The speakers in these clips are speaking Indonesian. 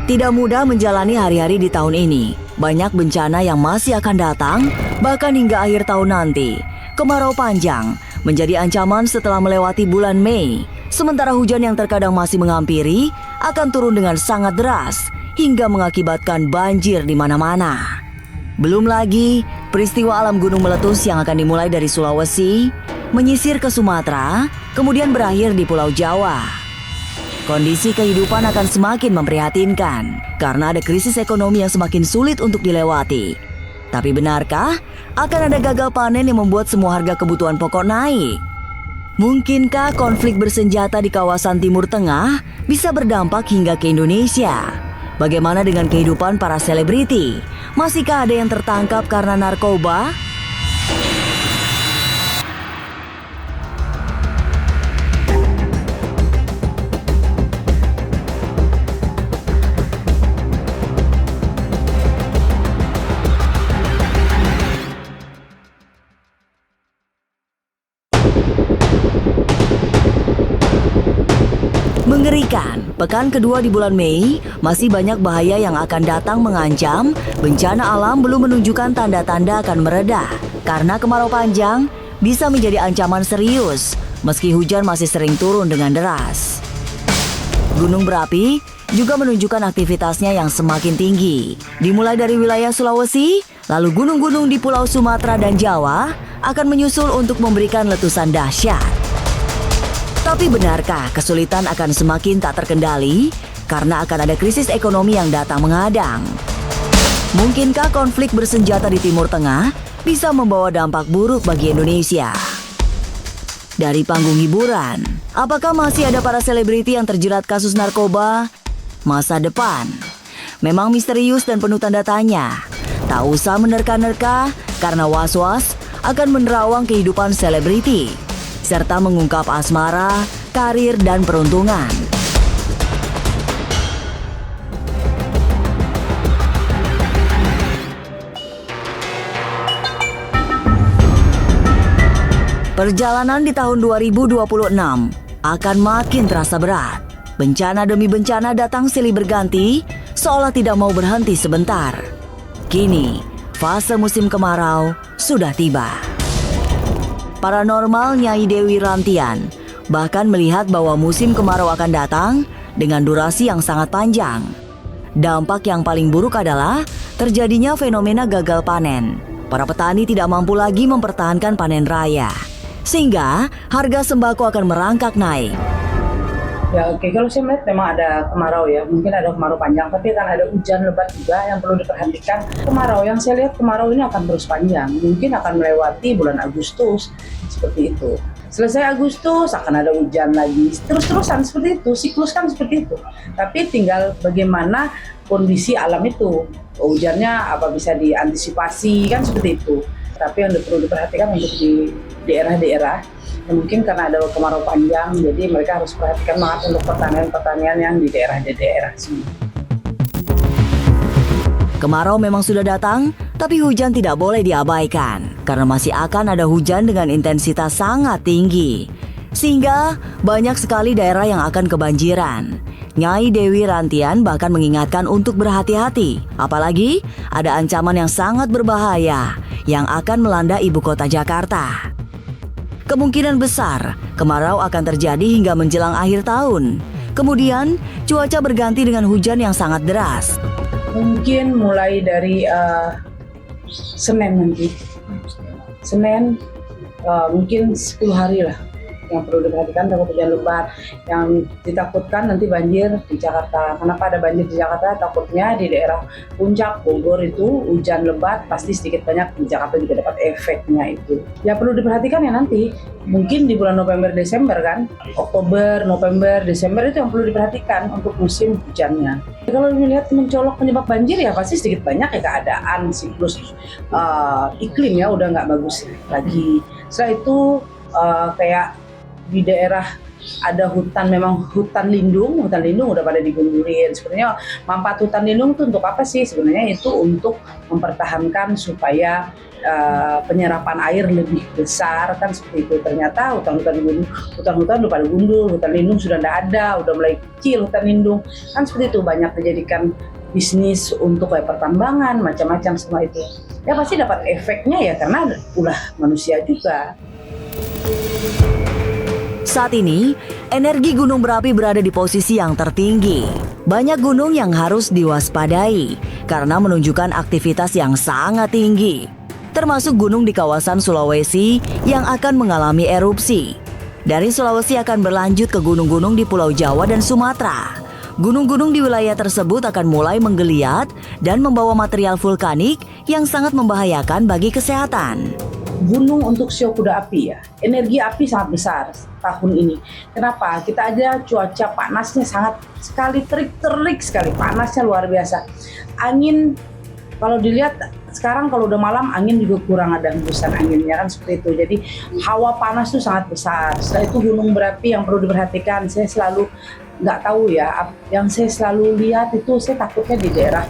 Tidak mudah menjalani hari-hari di tahun ini. Banyak bencana yang masih akan datang, bahkan hingga akhir tahun nanti. Kemarau panjang menjadi ancaman setelah melewati bulan Mei. Sementara hujan yang terkadang masih menghampiri akan turun dengan sangat deras hingga mengakibatkan banjir di mana-mana. Belum lagi peristiwa alam gunung meletus yang akan dimulai dari Sulawesi, menyisir ke Sumatera, kemudian berakhir di Pulau Jawa. Kondisi kehidupan akan semakin memprihatinkan karena ada krisis ekonomi yang semakin sulit untuk dilewati. Tapi benarkah akan ada gagal panen yang membuat semua harga kebutuhan pokok naik? Mungkinkah konflik bersenjata di kawasan Timur Tengah bisa berdampak hingga ke Indonesia? Bagaimana dengan kehidupan para selebriti? Masihkah ada yang tertangkap karena narkoba? Mengerikan, pekan kedua di bulan Mei, masih banyak bahaya yang akan datang mengancam. Bencana alam belum menunjukkan tanda-tanda akan mereda. Karena kemarau panjang bisa menjadi ancaman serius, meski hujan masih sering turun dengan deras. Gunung berapi juga menunjukkan aktivitasnya yang semakin tinggi. Dimulai dari wilayah Sulawesi, lalu gunung-gunung di Pulau Sumatera dan Jawa akan menyusul untuk memberikan letusan dahsyat. Tapi benarkah kesulitan akan semakin tak terkendali karena akan ada krisis ekonomi yang datang menghadang? Mungkinkah konflik bersenjata di Timur Tengah bisa membawa dampak buruk bagi Indonesia? Dari panggung hiburan, apakah masih ada para selebriti yang terjerat kasus narkoba? Masa depan memang misterius dan penuh tanda tanya. Tak usah menerka-nerka karena was-was akan menerawang kehidupan selebriti serta mengungkap asmara, karir, dan peruntungan. Perjalanan di tahun 2026 akan makin terasa berat. Bencana demi bencana datang silih berganti, seolah tidak mau berhenti sebentar. Kini, fase musim kemarau sudah tiba. Paranormal Nyai Dewi Rantian bahkan melihat bahwa musim kemarau akan datang dengan durasi yang sangat panjang. Dampak yang paling buruk adalah terjadinya fenomena gagal panen. Para petani tidak mampu lagi mempertahankan panen raya, sehingga harga sembako akan merangkak naik. Ya oke, kalau saya melihat memang ada kemarau ya, mungkin ada kemarau panjang, tapi akan ada hujan lebat juga yang perlu diperhatikan. Kemarau yang saya lihat kemarau ini akan terus panjang, mungkin akan melewati bulan Agustus, seperti itu. Selesai Agustus akan ada hujan lagi, terus-terusan seperti itu, siklus kan seperti itu. Tapi tinggal bagaimana kondisi alam itu, hujannya apa bisa diantisipasi kan seperti itu. Tapi yang perlu diperhatikan untuk di daerah-daerah yang mungkin karena ada kemarau panjang, jadi mereka harus perhatikan banget untuk pertanian-pertanian yang di daerah sini. Kemarau memang sudah datang, tapi hujan tidak boleh diabaikan karena masih akan ada hujan dengan intensitas sangat tinggi. Sehingga banyak sekali daerah yang akan kebanjiran. Nyai Dewi Rantian bahkan mengingatkan untuk berhati-hati, apalagi ada ancaman yang sangat berbahaya yang akan melanda ibu kota Jakarta. Kemungkinan besar kemarau akan terjadi hingga menjelang akhir tahun. Kemudian cuaca berganti dengan hujan yang sangat deras. Mungkin mulai dari Senin nanti. Senin mungkin 10 hari lah yang perlu diperhatikan, takut hujan lebat. Yang ditakutkan nanti banjir di Jakarta. Kenapa ada banjir di Jakarta? Takutnya di daerah Puncak, Bogor itu hujan lebat pasti sedikit banyak di Jakarta juga dapat efeknya itu. Ya perlu diperhatikan ya nanti. Mungkin di bulan November, Desember kan. Oktober, November, Desember itu yang perlu diperhatikan untuk musim hujannya. Kalau melihat mencolok penyebab banjir ya pasti sedikit banyak ya keadaan siklus iklim ya udah nggak bagus lagi. Setelah itu kayak di daerah ada hutan, memang hutan lindung udah pada digundurin. Sebenarnya manfaat hutan lindung itu untuk apa sih? Sebenarnya itu untuk mempertahankan supaya penyerapan air lebih besar kan seperti itu. Ternyata hutan-hutan udah pada gundul, hutan lindung sudah tidak ada, udah mulai kecil hutan lindung kan seperti itu. Banyak dijadikan bisnis untuk kayak pertambangan macam-macam semua itu. Ya pasti dapat efeknya ya karena ulah manusia juga. Saat ini, energi gunung berapi berada di posisi yang tertinggi. Banyak gunung yang harus diwaspadai karena menunjukkan aktivitas yang sangat tinggi. Termasuk gunung di kawasan Sulawesi yang akan mengalami erupsi. Dari Sulawesi akan berlanjut ke gunung-gunung di Pulau Jawa dan Sumatera. Gunung-gunung di wilayah tersebut akan mulai menggeliat dan membawa material vulkanik yang sangat membahayakan bagi kesehatan. Gunung untuk show kuda api ya, energi api sangat besar tahun ini. Kenapa? Kita aja cuaca panasnya sangat sekali, terik sekali, panasnya luar biasa. Angin kalau dilihat sekarang kalau udah malam angin juga kurang ada hembusan anginnya kan seperti itu. Jadi hawa panas itu sangat besar. Setelah itu gunung berapi yang perlu diperhatikan. Saya selalu nggak tahu ya, yang saya selalu lihat itu saya takutnya di daerah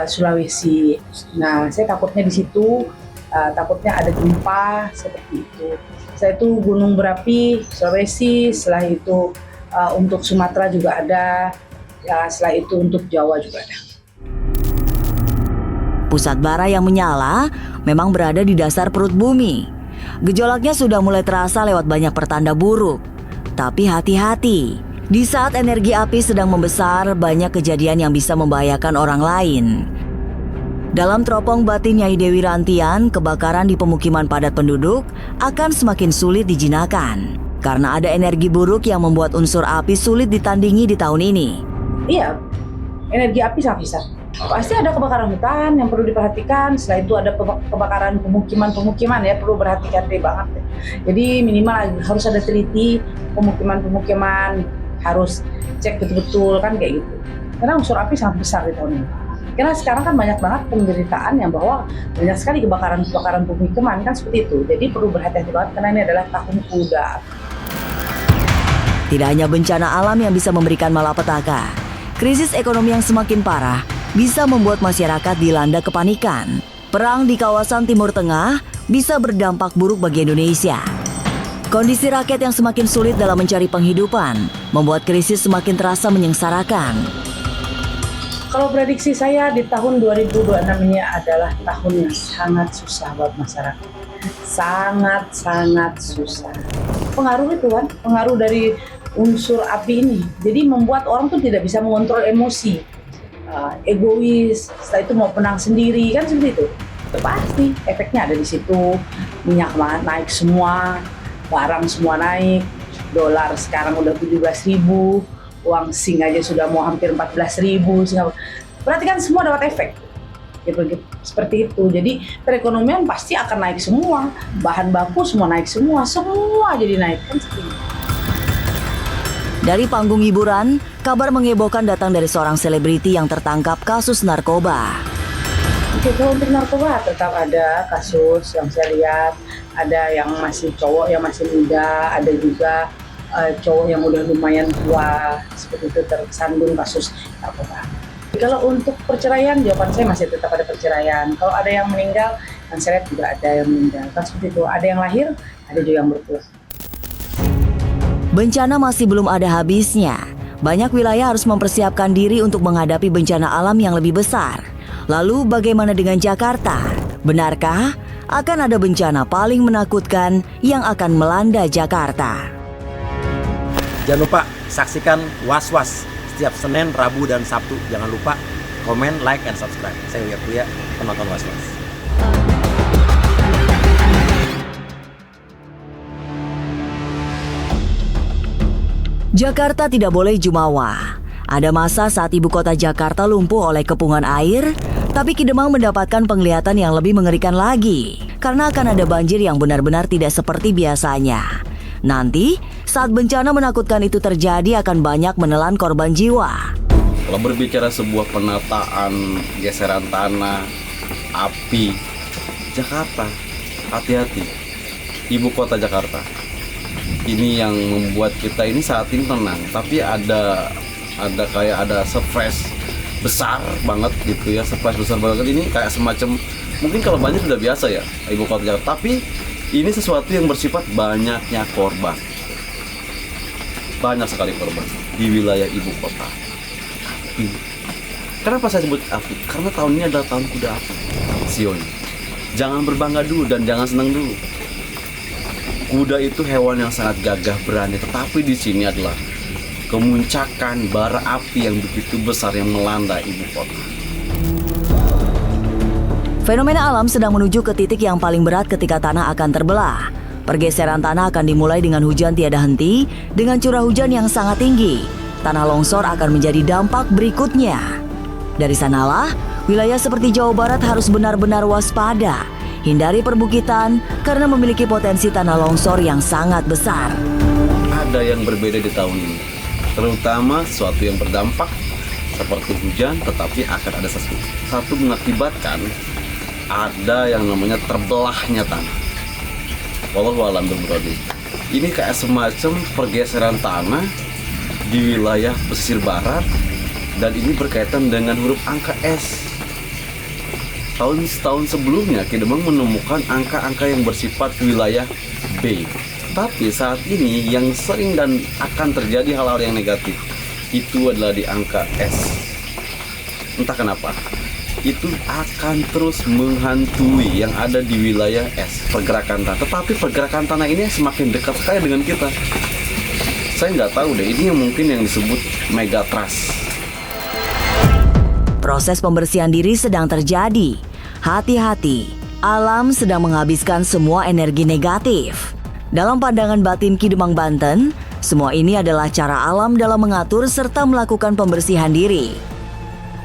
Sulawesi. Nah saya takutnya di situ. Takutnya ada gempa seperti itu. Setelah itu gunung berapi Sulawesi, setelah itu untuk Sumatera juga ada, ya setelah itu untuk Jawa juga ada. Pusat bara yang menyala memang berada di dasar perut bumi. Gejolaknya sudah mulai terasa lewat banyak pertanda buruk. Tapi hati-hati, di saat energi api sedang membesar, banyak kejadian yang bisa membahayakan orang lain. Dalam teropong batin Nyai Dewi Rantian, kebakaran di pemukiman padat penduduk akan semakin sulit dijinakan. Karena ada energi buruk yang membuat unsur api sulit ditandingi di tahun ini. Iya, energi api sangat besar. Pasti ada kebakaran hutan yang perlu diperhatikan. Setelah itu ada kebakaran pemukiman ya, perlu berhati-hati banget. Jadi minimal harus ada teliti pemukiman, harus cek betul-betul kan kayak gitu. Karena unsur api sangat besar di tahun ini. Karena sekarang kan banyak banget penderitaan yang bahwa banyak sekali kebakaran pemukiman kan seperti itu. Jadi perlu berhati-hati banget karena ini adalah tahun kuda. Tidak hanya bencana alam yang bisa memberikan malapetaka, krisis ekonomi yang semakin parah bisa membuat masyarakat dilanda kepanikan. Perang di kawasan Timur Tengah bisa berdampak buruk bagi Indonesia. Kondisi rakyat yang semakin sulit dalam mencari penghidupan membuat krisis semakin terasa menyengsarakan. Kalau prediksi saya di tahun 2026 ini adalah tahun yang sangat susah buat masyarakat. Sangat susah. Pengaruh itu kan, pengaruh dari unsur api ini. Jadi membuat orang tuh tidak bisa mengontrol emosi. Egois, setelah itu mau menang sendiri, kan seperti itu. Pasti efeknya ada di situ. Minyak naik semua, barang semua naik. Dolar sekarang udah 17.000. Uang Sing aja sudah mau hampir 14.000. Berarti kan semua dapat efek. Gitu, seperti itu. Jadi perekonomian pasti akan naik semua. Bahan baku semua naik semua jadi naik kan seperti itu. Dari panggung hiburan, kabar menghebohkan datang dari seorang selebriti yang tertangkap kasus narkoba. Oke, kalau untuk narkoba tetap ada kasus yang saya lihat. Ada yang masih cowok yang masih muda, ada juga cowok yang udah lumayan tua seperti itu tersandung kasus narkoba. Kalau untuk perceraian, jawaban saya masih tetap ada perceraian. Kalau ada yang meninggal, yang saya lihat juga ada yang meninggal. Kan seperti itu, ada yang lahir, ada juga yang berpulang. Bencana masih belum ada habisnya. Banyak wilayah harus mempersiapkan diri untuk menghadapi bencana alam yang lebih besar. Lalu bagaimana dengan Jakarta? Benarkah akan ada bencana paling menakutkan yang akan melanda Jakarta? Jangan lupa saksikan Was-Was setiap Senin, Rabu, dan Sabtu. Jangan lupa komen, like, and subscribe. Saya Uya Kuya, penonton Was-Was. Jakarta tidak boleh jumawa. Ada masa saat ibu kota Jakarta lumpuh oleh kepungan air, tapi Ki Demang mendapatkan penglihatan yang lebih mengerikan lagi. Karena akan ada banjir yang benar-benar tidak seperti biasanya. Nanti, saat bencana menakutkan itu terjadi akan banyak menelan korban jiwa. Kalau berbicara sebuah penataan, geseran tanah, api, Jakarta, hati-hati. Ibu kota Jakarta, ini yang membuat kita ini saat ini tenang, tapi ada kayak ada surprise besar banget gitu ya, surprise besar banget ini kayak semacam, mungkin kalau banjir sudah biasa ya ibu kota Jakarta, tapi ini sesuatu yang bersifat banyaknya korban, banyak sekali korban di wilayah ibu kota. Api. Kenapa saya sebut api? Karena tahun ini adalah tahun kuda api, Sionya. Jangan berbangga dulu dan jangan senang dulu. Kuda itu hewan yang sangat gagah berani, tetapi di sini adalah kemuncakan bara api yang begitu besar yang melanda ibu kota. Fenomena alam sedang menuju ke titik yang paling berat ketika tanah akan terbelah. Pergeseran tanah akan dimulai dengan hujan tiada henti, dengan curah hujan yang sangat tinggi. Tanah longsor akan menjadi dampak berikutnya. Dari sanalah, wilayah seperti Jawa Barat harus benar-benar waspada. Hindari perbukitan karena memiliki potensi tanah longsor yang sangat besar. Ada yang berbeda di tahun ini, terutama sesuatu yang berdampak seperti hujan, tetapi akan ada satu mengakibatkan ada yang namanya terbelahnya tanah. Wallahualam berbrodi. Ini kayak semacam pergeseran tanah di wilayah pesisir barat, dan ini berkaitan dengan huruf angka S. Tahun sebelumnya Kidemang menemukan angka-angka yang bersifat wilayah B. Tapi saat ini yang sering dan akan terjadi hal-hal yang negatif itu adalah di angka S. Entah kenapa, itu akan terus menghantui yang ada di wilayah S, pergerakan tanah. Tetapi pergerakan tanah ini semakin dekat sekali dengan kita. Saya nggak tahu deh, ini yang mungkin yang disebut megatrust. Proses pembersihan diri sedang terjadi. Hati-hati, alam sedang menghabiskan semua energi negatif. Dalam pandangan batin Kidemang Banten, semua ini adalah cara alam dalam mengatur serta melakukan pembersihan diri.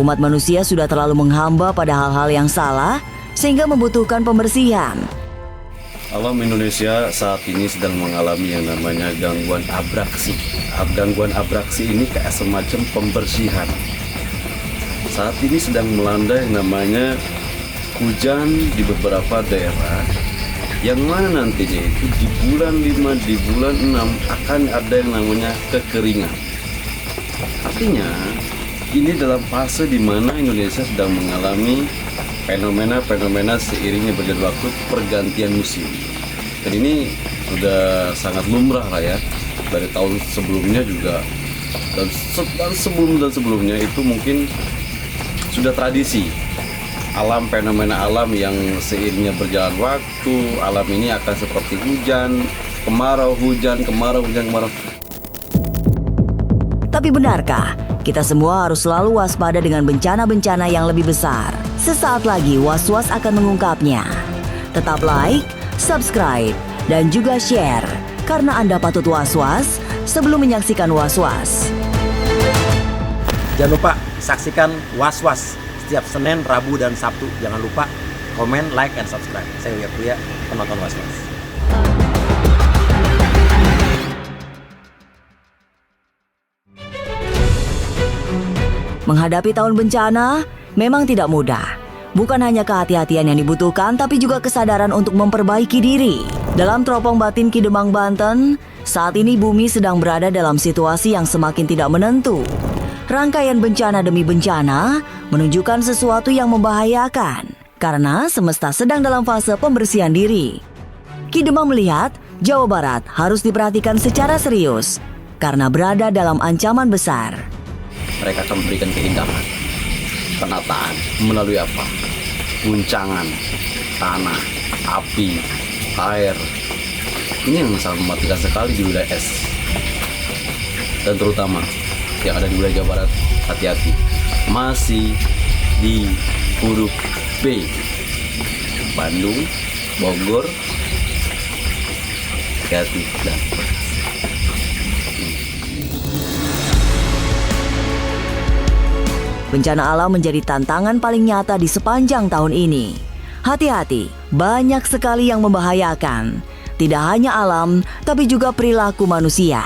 Umat manusia sudah terlalu menghamba pada hal-hal yang salah, sehingga membutuhkan pembersihan. Alam Indonesia saat ini sedang mengalami yang namanya gangguan abraksi. Gangguan abraksi ini kayak semacam pembersihan. Saat ini sedang melanda yang namanya hujan di beberapa daerah, yang mana nantinya itu di bulan 5, di bulan 6 akan ada yang namanya kekeringan. Artinya, ini dalam fase di mana Indonesia sedang mengalami fenomena-fenomena seiringnya berjalan waktu pergantian musim. Dan ini sudah sangat lumrah lah ya, dari tahun sebelumnya juga, dan sebelumnya itu mungkin sudah tradisi. Fenomena alam yang seiringnya berjalan waktu, alam ini akan seperti hujan, kemarau, hujan, kemarau, hujan, kemarau. Tapi benarkah kita semua harus selalu waspada dengan bencana-bencana yang lebih besar? Sesaat lagi Was-Was akan mengungkapnya. Tetap like, subscribe, dan juga share, karena Anda patut was-was sebelum menyaksikan Was-Was. Jangan lupa saksikan Was-Was setiap Senin, Rabu, dan Sabtu. Jangan lupa komen, like, and subscribe. Saya Uya Kuya, penonton Was-Was. Menghadapi tahun bencana memang tidak mudah. Bukan hanya kehati-hatian yang dibutuhkan, tapi juga kesadaran untuk memperbaiki diri. Dalam teropong batin Kidemang Banten, saat ini bumi sedang berada dalam situasi yang semakin tidak menentu. Rangkaian bencana demi bencana menunjukkan sesuatu yang membahayakan, karena semesta sedang dalam fase pembersihan diri. Kidemang melihat Jawa Barat harus diperhatikan secara serius, karena berada dalam ancaman besar. Mereka akan memberikan keindahan, penataan, melalui apa? Guncangan, tanah, api, air. Ini yang sangat mematikan sekali di wilayah es. Dan terutama yang ada di wilayah Jawa Barat, hati-hati. Masih di huruf B. Bandung, Bogor, hati-hati. Dan bencana alam menjadi tantangan paling nyata di sepanjang tahun ini. Hati-hati, banyak sekali yang membahayakan. Tidak hanya alam, tapi juga perilaku manusia.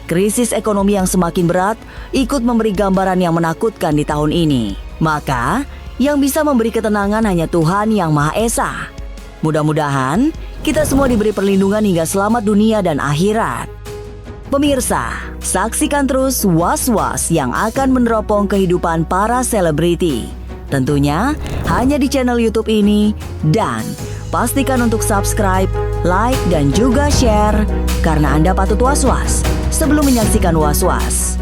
Krisis ekonomi yang semakin berat ikut memberi gambaran yang menakutkan di tahun ini. Maka, yang bisa memberi ketenangan hanya Tuhan Yang Maha Esa. Mudah-mudahan kita semua diberi perlindungan hingga selamat dunia dan akhirat. Pemirsa, saksikan terus Was-Was yang akan meneropong kehidupan para selebriti. Tentunya hanya di channel YouTube ini, dan pastikan untuk subscribe, like, dan juga share karena Anda patut was-was sebelum menyaksikan Was-Was.